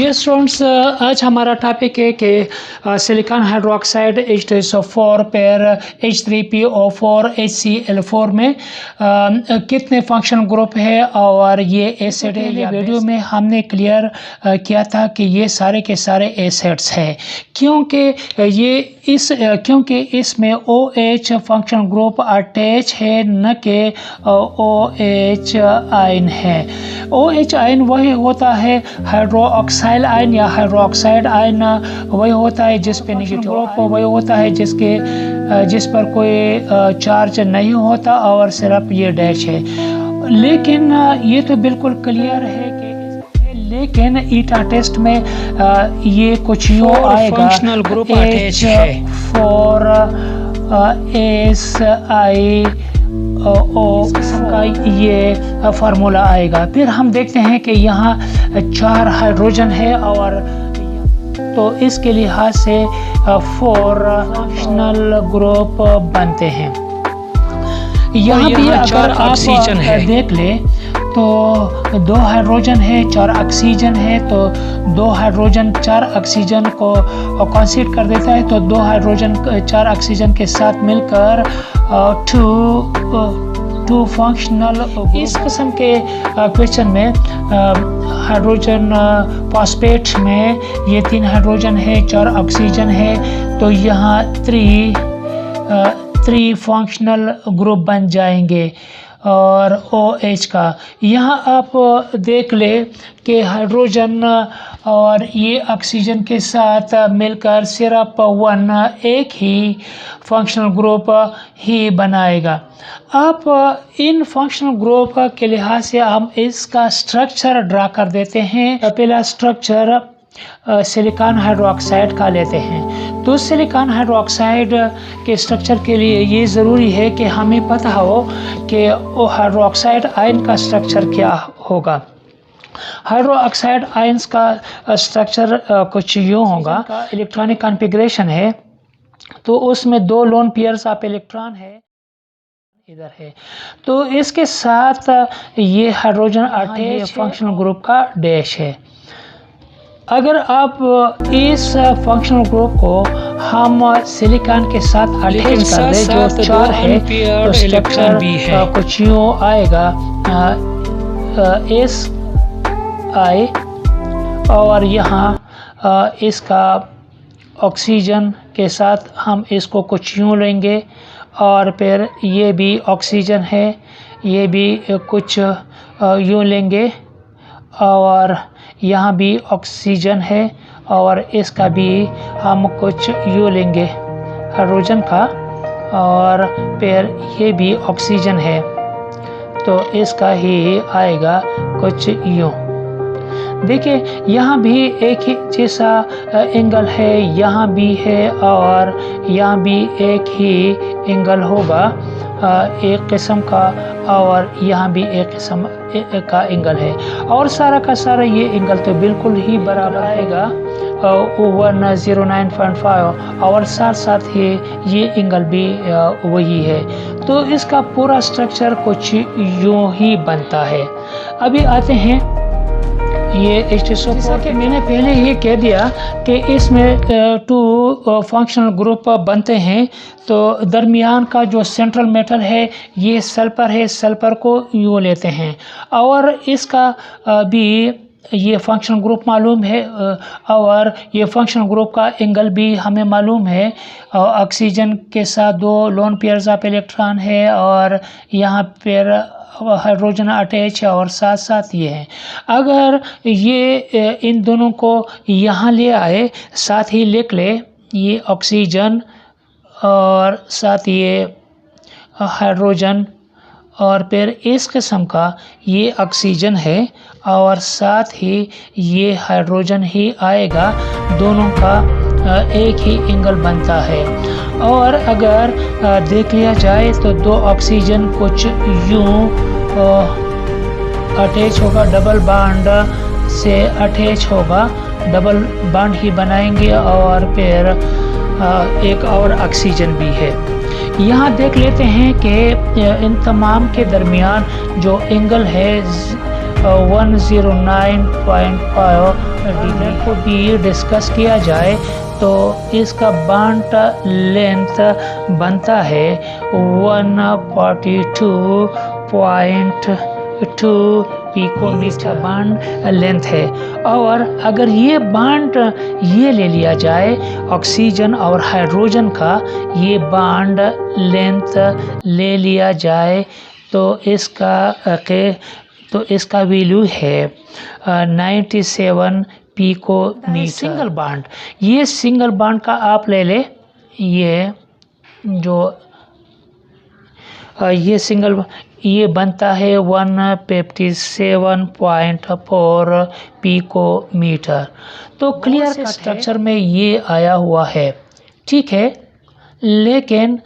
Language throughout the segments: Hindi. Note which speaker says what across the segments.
Speaker 1: डियर स्टूडेंट्स, आज हमारा टॉपिक है कि silicon hydroxide H2SO4 pair H3PO4 HCl4 में कितने फंक्शनल ग्रुप है और ये एसिड है। ये वीडियो में हमने क्लियर किया था कि ये सारे के सारे एसिड्स हैं, क्योंकि इसमें OH फंक्शनल ग्रुप अटैच है, न कि OH आयन है। OH आयन वही होता है, हाइड्रोक्साइल आयन या हाइड्रोक्साइड आयन वही होता है जिस पे नेगेटिव ग्रुप वही होता है जिस पर कोई चार्ज नहीं होता और सिर्फ ये डैश है। लेकिन ये तो बिल्कुल क्लियर है कि लेकिन ईटा टेस्ट में ये कुछ यूँ आएगा,
Speaker 2: फंक्शनल ग्रुप अटैच है
Speaker 1: फॉर SiO का ये फार्मूला आएगा। फिर हम देखते हैं कि यहाँ 4 हाइड्रोजन है और तो इसके लिहाज से 4 फंक्शनल ग्रुप बनते हैं। यहाँ भी अगर आप देख ले तो 2 हाइड्रोजन है, 4 ऑक्सीजन है, तो 2 हाइड्रोजन 4 ऑक्सीजन को कंसीड कर देता है, तो 2 हाइड्रोजन 4 ऑक्सीजन के साथ मिलकर 2 फंक्शनल। इस किस्म के क्वेश्चन में हाइड्रोजन फॉस्फेट में ये 3 हाइड्रोजन है, 4 ऑक्सीजन है, तो यहाँ 3 फंक्शनल ग्रुप बन जाएंगे। और OH का यहाँ आप देख ले कि हाइड्रोजन और ये ऑक्सीजन के साथ मिलकर सिर्फ एक ही फंक्शनल ग्रुप ही बनाएगा। आप इन फंक्शनल ग्रुप के लिहाज से हम इसका स्ट्रक्चर ड्रा कर देते हैं। पहला स्ट्रक्चर सिलिकॉन हाइड्रोक्साइड का लेते हैं। तो सिलिकॉन हाइड्रोक्साइड के स्ट्रक्चर के लिए ये ज़रूरी है कि हमें पता हो कि हाइड्रोक्साइड आयन का स्ट्रक्चर क्या होगा। हाइड्रोक्साइड आयंस का स्ट्रक्चर कुछ यूँ होगा। इलेक्ट्रॉनिक कॉन्फ़िगरेशन है तो उसमें 2 लोन पेयर्स ऑफ इलेक्ट्रॉन है, इधर है, तो इसके साथ ये हाइड्रोजन अटैच फंक्शनल ग्रुप का डैश है। अगर आप इस फंक्शनल ग्रुप को हम सिलिकॉन के साथ अटैच कर दें जो 4 है, तो स्ट्रक्चर कुछ यूँ आएगा Si और यहाँ इसका ऑक्सीजन के साथ हम इसको कुछ यूँ लेंगे और फिर ये भी ऑक्सीजन है, ये भी कुछ यूँ लेंगे और यहाँ भी ऑक्सीजन है और इसका भी हम कुछ यूँ लेंगे हाइड्रोजन का, और फिर ये भी ऑक्सीजन है तो इसका ही आएगा कुछ यूँ। देखिए यहाँ भी एक ही जैसा एंगल है, यहाँ भी है और यहाँ भी एक ही एंगल होगा एक किस्म का, और यहाँ भी एक किस्म का एंगल है, और सारा का सारा ये एंगल तो बिल्कुल ही बराबर आएगा 109.5 और साथ साथ ही ये एंगल भी वही है। तो इसका पूरा स्ट्रक्चर कुछ यूँ ही बनता है। अभी आते हैं ये H2SO4। जैसा कि मैंने पहले ही कह दिया कि इसमें 2 फंक्शनल ग्रुप बनते हैं, तो दरमियान का जो सेंट्रल मेटल है ये सल्फर है, सल्फर को यूँ लेते हैं और इसका भी ये फंक्शनल ग्रुप मालूम है और ये फंक्शनल ग्रुप का एंगल भी हमें मालूम है। ऑक्सीजन के साथ 2 लोन पेयर्स ऑफ इलेक्ट्रॉन है और यहाँ पर हाइड्रोजन अटैच है और साथ साथ ये है। अगर ये इन दोनों को यहाँ ले आए, साथ ही लिख ले ये ऑक्सीजन और साथ ये हाइड्रोजन, और फिर इस किस्म का ये ऑक्सीजन है और साथ ही ये हाइड्रोजन ही आएगा, दोनों का एक ही एंगल बनता है। और अगर देख लिया जाए तो 2 ऑक्सीजन कुछ यूँ अटैच होगा, डबल बॉन्ड से अटैच होगा, डबल बॉन्ड ही बनाएंगे और फिर एक और ऑक्सीजन भी है। यहाँ देख लेते हैं कि इन तमाम के दरमियान जो एंगल है 109.5 डिग्री को भी डिस्कस किया जाए तो इसका बॉन्ड लेंथ बनता है 142.2 पिकोमीटर बॉन्ड लेंथ है। और अगर ये बॉन्ड ये ले लिया जाए ऑक्सीजन और हाइड्रोजन का ये बॉन्ड लेंथ ले लिया जाए तो इसका वैल्यू है 97 पिकोमीटर। सिंगल बॉन्ड, ये सिंगल बॉन्ड का आप ले ले, ये बनता है 157.4 पिकोमीटर। तो क्लियर स्ट्रक्चर में ये आया हुआ है, ठीक है। लेकिन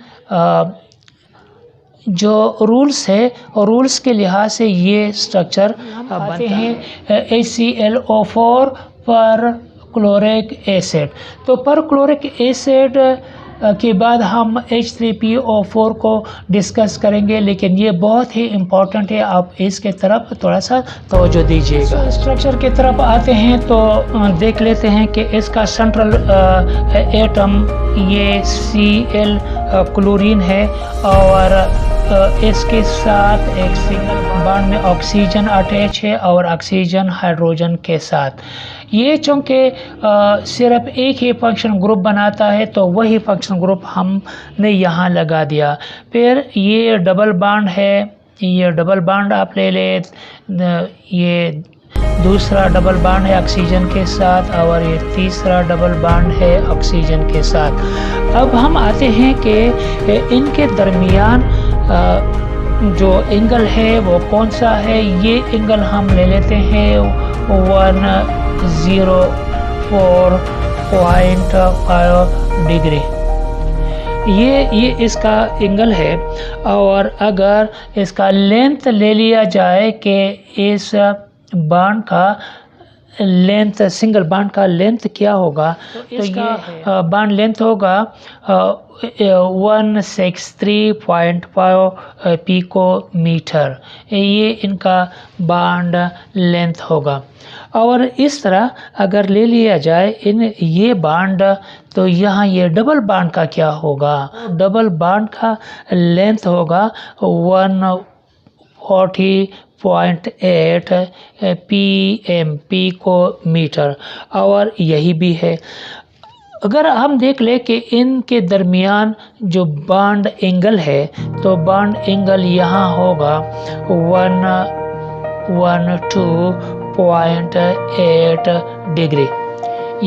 Speaker 1: जो रूल्स है और रूल्स के लिहाज से ये स्ट्रक्चर बनते हैं HClO4 पर क्लोरिक एसिड। तो पर क्लोरिक एसिड के बाद हम H3PO4 को डिस्कस करेंगे, लेकिन ये बहुत ही इम्पोर्टेंट है, आप इसके तरफ थोड़ा सा तवज्जो दीजिएगा। स्ट्रक्चर की तरफ आते हैं तो देख लेते हैं कि इसका सेंट्रल एटम ये Cl क्लोरीन है और इसके साथ एक सिंगल बॉन्ड में ऑक्सीजन अटैच है और ऑक्सीजन हाइड्रोजन के साथ। ये चूँकि सिर्फ एक ही फंक्शन ग्रुप बनाता है तो वही फंक्शन ग्रुप हमने यहाँ लगा दिया। फिर ये डबल बॉन्ड है, ये डबल बॉन्ड आप ले ले, ये दूसरा डबल बॉन्ड है ऑक्सीजन के साथ और ये तीसरा डबल बॉन्ड है ऑक्सीजन के साथ। अब हम आते हैं कि इनके दरमियान जो एंगल है वो कौन सा है। ये एंगल हम ले लेते हैं 104.5 डिग्री, ये इसका एंगल है। और अगर इसका लेंथ ले लिया जाए कि इस बॉन्ड का लेंथ, सिंगल बॉन्ड का लेंथ क्या होगा, तो ये बॉन्ड लेंथ होगा 163.5 पिकोमीटर, ये इनका बॉन्ड लेंथ होगा। और इस तरह अगर ले लिया जाए ये बॉन्ड तो यहाँ ये डबल बॉन्ड का क्या होगा, डबल बॉन्ड का लेंथ होगा 140.8 पिकोमीटर और यही भी है। अगर हम देख ले कि इनके दरमियान जो बॉन्ड एंगल है तो बॉन्ड एंगल यहाँ होगा 112.8 डिग्री,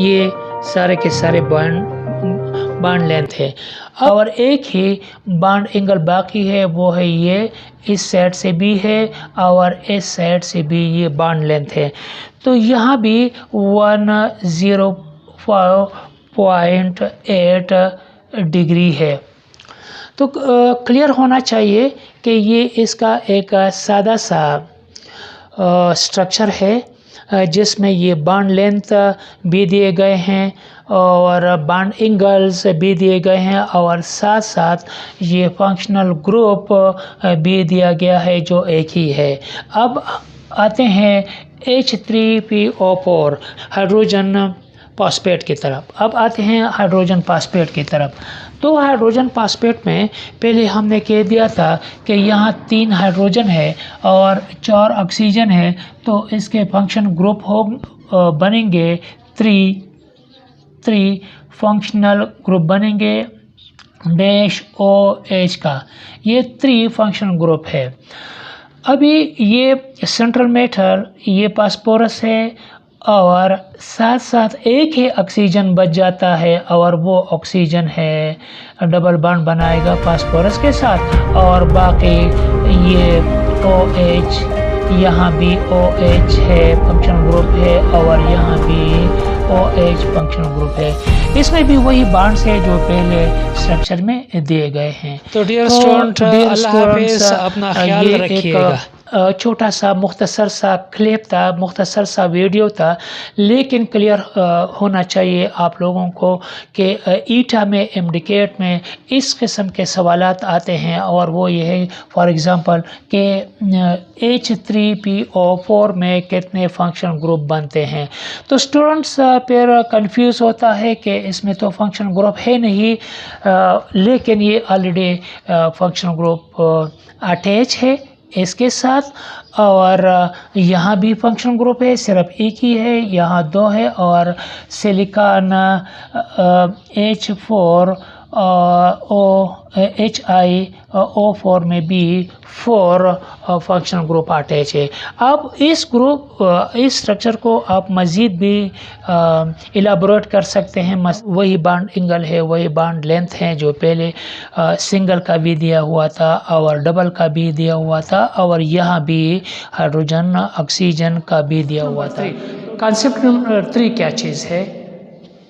Speaker 1: ये सारे के सारे बॉन्ड लेंथ है। और एक ही बॉन्ड एंगल बाकी है, वो है ये इस साइड से भी है और इस साइड से भी ये बॉन्ड लेंथ है। तो यहाँ भी 105.8 डिग्री है। तो क्लियर होना चाहिए कि ये इसका एक सादा सा स्ट्रक्चर है जिसमें ये बॉन्ड लेंथ भी दिए गए हैं और बॉन्ड एंगल्स भी दिए गए हैं और साथ साथ ये फंक्शनल ग्रुप भी दिया गया है जो एक ही है। अब आते हैं H3PO4 हाइड्रोजन फॉस्फेट की तरफ। अब आते हैं हाइड्रोजन फॉस्फेट की तरफ। तो हाइड्रोजन फॉस्फेट में पहले हमने कह दिया था कि यहाँ 3 हाइड्रोजन है और 4 ऑक्सीजन है, तो इसके फंक्शन ग्रुप बनेंगे 3 फंक्शनल ग्रुप बनेंगे -OH का, ये 3 फंक्शनल ग्रुप है। अभी ये सेंट्रल मेटल ये फास्फोरस है और साथ साथ एक ही ऑक्सीजन बच जाता है और वो ऑक्सीजन है, डबल बॉन्ड बनाएगा फास्फोरस के साथ और बाकी ये OH, यहाँ भी OH है फंक्शनल ग्रुप है और यहाँ भी OH फंक्शनल ग्रुप है। इसमें भी वही बॉन्ड्स है जो पहले स्ट्रक्चर में दिए गए हैं।
Speaker 2: तो डियर स्टूडेंट, अल्लाह हाफिज़, अपना ख्याल रखिएगा।
Speaker 1: छोटा सा मुख्तसर सा क्लिप था, मुख्तसर सा वीडियो था, लेकिन क्लियर होना चाहिए आप लोगों को कि ईटा में एमडीकेट में इस किस्म के सवालात आते हैं, और वो ये है फॉर एग्ज़ाम्पल कि H3PO4 में कितने फंक्शन ग्रुप बनते हैं। तो स्टूडेंट्स फिर कंफ्यूज होता है कि इसमें तो फंक्शन ग्रुप है नहीं, लेकिन ये ऑलरेडी फंक्शन ग्रुप अटैच है इसके साथ, और यहाँ भी फंक्शन ग्रुप है, सिर्फ एक ही है, यहाँ दो है, और सिलिकॉन HiO4 में भी 4 फंक्शनल ग्रुप अटैच है। अब इस स्ट्रक्चर को आप मज़ीद भी इलाबोरेट कर सकते हैं। वही बॉन्ड एंगल है, वही बॉन्ड लेंथ है जो पहले सिंगल का भी दिया हुआ था और डबल का भी दिया हुआ था, और यहाँ भी हाइड्रोजन ऑक्सीजन का भी दिया हुआ था। कॉन्सेप्ट नंबर 3 क्या चीज़ है?